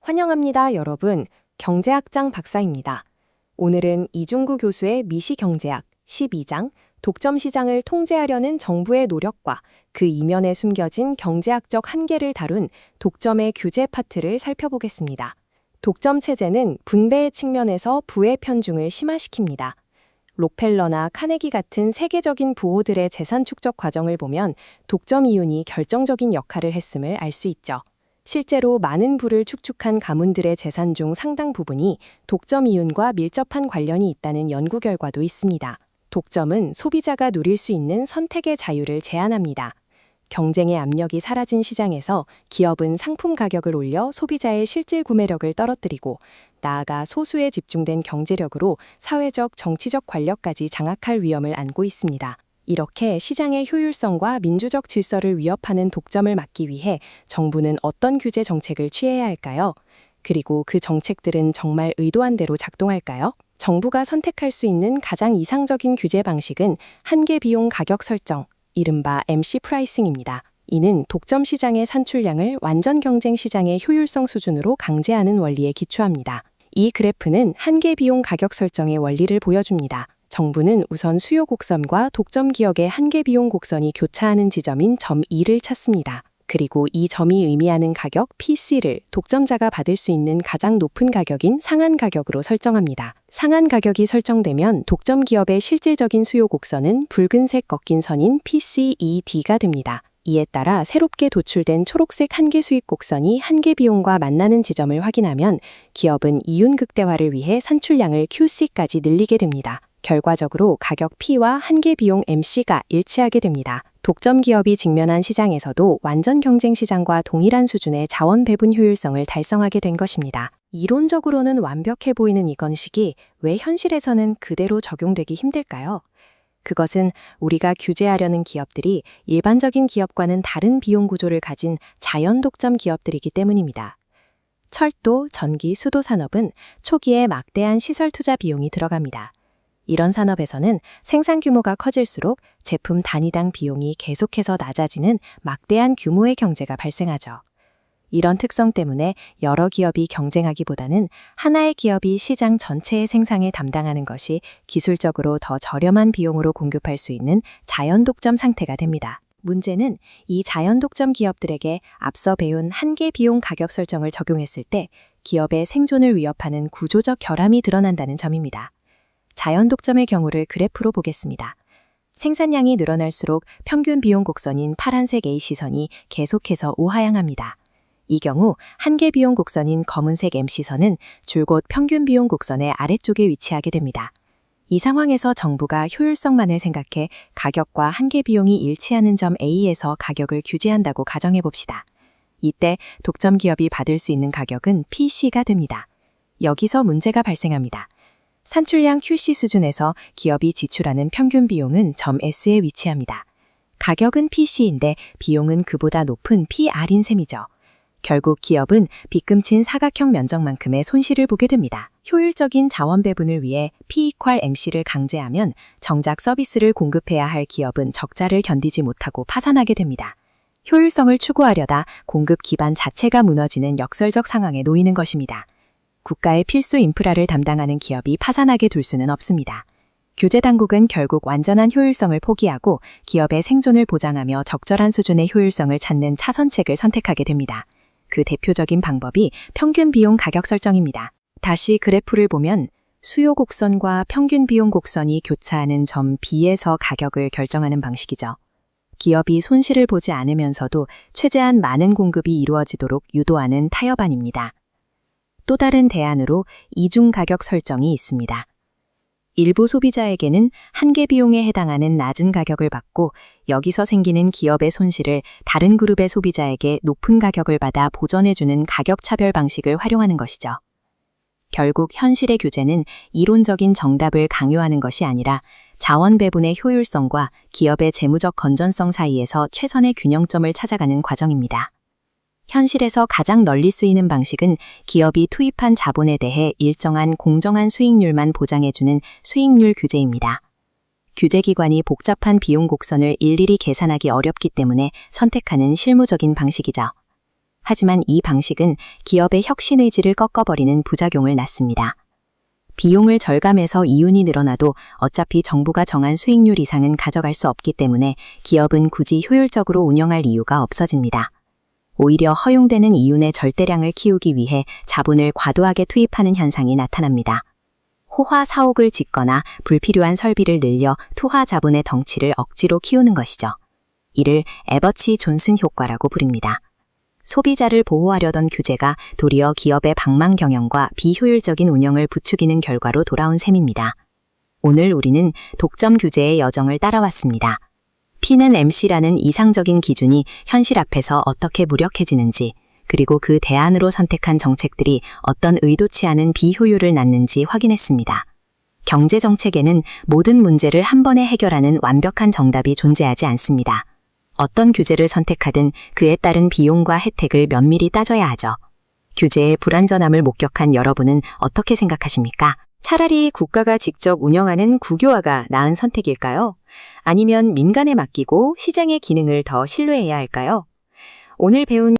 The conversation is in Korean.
환영합니다, 여러분. 경제학장 박사입니다. 오늘은 이중구 교수의 미시경제학 12장 독점 시장을 통제하려는 정부의 노력과 그 이면에 숨겨진 경제학적 한계를 다룬 독점의 규제 파트를 살펴보겠습니다. 독점 체제는 분배의 측면에서 부의 편중을 심화시킵니다. 록펠러나 카네기 같은 세계적인 부호들의 재산 축적 과정을 보면 독점 이윤이 결정적인 역할을 했음을 알 수 있죠. 실제로 많은 부를 축축한 가문들의 재산 중 상당 부분이 독점 이윤과 밀접한 관련이 있다는 연구 결과도 있습니다. 독점은 소비자가 누릴 수 있는 선택의 자유를 제한합니다. 경쟁의 압력이 사라진 시장에서 기업은 상품 가격을 올려 소비자의 실질 구매력을 떨어뜨리고 나아가 소수에 집중된 경제력으로 사회적, 정치적 권력까지 장악할 위험을 안고 있습니다. 이렇게 시장의 효율성과 민주적 질서를 위협하는 독점을 막기 위해 정부는 어떤 규제 정책을 취해야 할까요? 그리고 그 정책들은 정말 의도한 대로 작동할까요? 정부가 선택할 수 있는 가장 이상적인 규제 방식은 한계 비용 가격 설정, 이른바 MC 프라이싱입니다. 이는 독점 시장의 산출량을 완전 경쟁 시장의 효율성 수준으로 강제하는 원리에 기초합니다. 이 그래프는 한계 비용 가격 설정의 원리를 보여줍니다. 정부는 우선 수요 곡선과 독점 기업의 한계 비용 곡선이 교차하는 지점인 점 E를 찾습니다. 그리고 이 점이 의미하는 가격 PC를 독점자가 받을 수 있는 가장 높은 가격인 상한 가격으로 설정합니다. 상한 가격이 설정되면 독점 기업의 실질적인 수요 곡선은 붉은색 꺾인 선인 PCED가 됩니다. 이에 따라 새롭게 도출된 초록색 한계 수익 곡선이 한계 비용과 만나는 지점을 확인하면 기업은 이윤 극대화를 위해 산출량을 QC까지 늘리게 됩니다. 결과적으로 가격 P와 한계 비용 MC가 일치하게 됩니다. 독점 기업이 직면한 시장에서도 완전 경쟁 시장과 동일한 수준의 자원 배분 효율성을 달성하게 된 것입니다. 이론적으로는 완벽해 보이는 이 건식이 왜 현실에서는 그대로 적용되기 힘들까요? 그것은 우리가 규제하려는 기업들이 일반적인 기업과는 다른 비용 구조를 가진 자연 독점 기업들이기 때문입니다. 철도, 전기, 수도 산업은 초기에 막대한 시설 투자 비용이 들어갑니다. 이런 산업에서는 생산 규모가 커질수록 제품 단위당 비용이 계속해서 낮아지는 막대한 규모의 경제가 발생하죠. 이런 특성 때문에 여러 기업이 경쟁하기보다는 하나의 기업이 시장 전체의 생산에 담당하는 것이 기술적으로 더 저렴한 비용으로 공급할 수 있는 자연 독점 상태가 됩니다. 문제는 이 자연 독점 기업들에게 앞서 배운 한계 비용 가격 설정을 적용했을 때 기업의 생존을 위협하는 구조적 결함이 드러난다는 점입니다. 자연 독점의 경우를 그래프로 보겠습니다. 생산량이 늘어날수록 평균 비용 곡선인 파란색 A시선이 계속해서 우하향합니다. 이 경우 한계 비용 곡선인 검은색 M시선은 줄곧 평균 비용 곡선의 아래쪽에 위치하게 됩니다. 이 상황에서 정부가 효율성만을 생각해 가격과 한계 비용이 일치하는 점 A에서 가격을 규제한다고 가정해 봅시다. 이때 독점 기업이 받을 수 있는 가격은 PC가 됩니다. 여기서 문제가 발생합니다. 산출량 QC 수준에서 기업이 지출하는 평균 비용은 점 S에 위치합니다. 가격은 PC인데 비용은 그보다 높은 PR인 셈이죠. 결국 기업은 빗금친 사각형 면적만큼의 손실을 보게 됩니다. 효율적인 자원 배분을 위해 P=MC를 강제하면 정작 서비스를 공급해야 할 기업은 적자를 견디지 못하고 파산하게 됩니다. 효율성을 추구하려다 공급 기반 자체가 무너지는 역설적 상황에 놓이는 것입니다. 국가의 필수 인프라를 담당하는 기업이 파산하게 둘 수는 없습니다. 규제 당국은 결국 완전한 효율성을 포기하고 기업의 생존을 보장하며 적절한 수준의 효율성을 찾는 차선책을 선택하게 됩니다. 그 대표적인 방법이 평균 비용 가격 설정입니다. 다시 그래프를 보면 수요 곡선과 평균 비용 곡선이 교차하는 점 B에서 가격을 결정하는 방식이죠. 기업이 손실을 보지 않으면서도 최대한 많은 공급이 이루어지도록 유도하는 타협안입니다. 또 다른 대안으로 이중 가격 설정이 있습니다. 일부 소비자에게는 한계 비용에 해당하는 낮은 가격을 받고 여기서 생기는 기업의 손실을 다른 그룹의 소비자에게 높은 가격을 받아 보전해주는 가격 차별 방식을 활용하는 것이죠. 결국 현실의 규제는 이론적인 정답을 강요하는 것이 아니라 자원 배분의 효율성과 기업의 재무적 건전성 사이에서 최선의 균형점을 찾아가는 과정입니다. 현실에서 가장 널리 쓰이는 방식은 기업이 투입한 자본에 대해 일정한 공정한 수익률만 보장해주는 수익률 규제입니다. 규제기관이 복잡한 비용 곡선을 일일이 계산하기 어렵기 때문에 선택하는 실무적인 방식이죠. 하지만 이 방식은 기업의 혁신 의지를 꺾어버리는 부작용을 낳습니다. 비용을 절감해서 이윤이 늘어나도 어차피 정부가 정한 수익률 이상은 가져갈 수 없기 때문에 기업은 굳이 효율적으로 운영할 이유가 없어집니다. 오히려 허용되는 이윤의 절대량을 키우기 위해 자본을 과도하게 투입하는 현상이 나타납니다. 호화 사옥을 짓거나 불필요한 설비를 늘려 투하 자본의 덩치를 억지로 키우는 것이죠. 이를 에버치 존슨 효과라고 부릅니다. 소비자를 보호하려던 규제가 도리어 기업의 방망 경영과 비효율적인 운영을 부추기는 결과로 돌아온 셈입니다. 오늘 우리는 독점 규제의 여정을 따라왔습니다. P는 MC라는 이상적인 기준이 현실 앞에서 어떻게 무력해지는지, 그리고 그 대안으로 선택한 정책들이 어떤 의도치 않은 비효율을 낳는지 확인했습니다. 경제정책에는 모든 문제를 한 번에 해결하는 완벽한 정답이 존재하지 않습니다. 어떤 규제를 선택하든 그에 따른 비용과 혜택을 면밀히 따져야 하죠. 규제의 불완전함을 목격한 여러분은 어떻게 생각하십니까? 차라리 국가가 직접 운영하는 국유화가 나은 선택일까요? 아니면 민간에 맡기고 시장의 기능을 더 신뢰해야 할까요? 오늘 배운